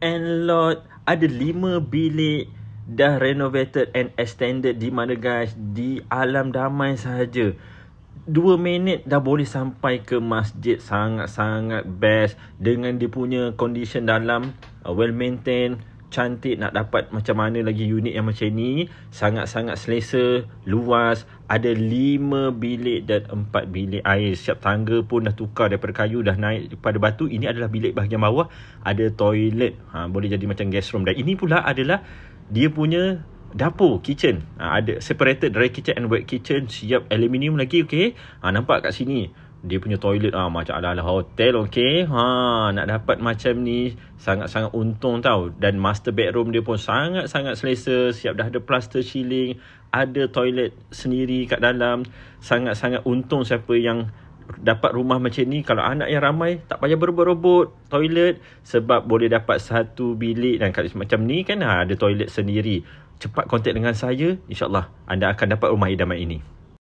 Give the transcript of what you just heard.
and lot. Ada 5 bilik dah renovated and extended di mana guys? Di Alam Damai sahaja. 2 minit dah boleh sampai ke masjid. Sangat-sangat best. Dengan dia punya condition dalam well maintained, cantik. Nak dapat macam mana lagi unit yang macam ni, sangat-sangat selesa, luas. Ada 5 bilik dan 4 bilik air. Siap tangga pun dah tukar daripada kayu, dah naik daripada batu. Ini adalah bilik bahagian bawah. Ada toilet, boleh jadi macam guest room. Dan ini pula adalah dia punya dapur, kitchen. Ada separated dry kitchen and wet kitchen. Siap aluminium lagi, okey. Nampak kat sini dia punya toilet macam ala-ala hotel, okey. Nak dapat macam ni sangat-sangat untung tau. Dan master bedroom dia pun sangat-sangat selesa. Siap dah ada plaster ceiling, ada toilet sendiri kat dalam. Sangat-sangat untung siapa yang dapat rumah macam ni. Kalau anak yang ramai, tak payah berebut-rebut toilet, sebab boleh dapat satu bilik. Dan kalau macam ni kan ada toilet sendiri. Cepat kontak dengan saya, InsyaAllah anda akan dapat rumah idaman ini.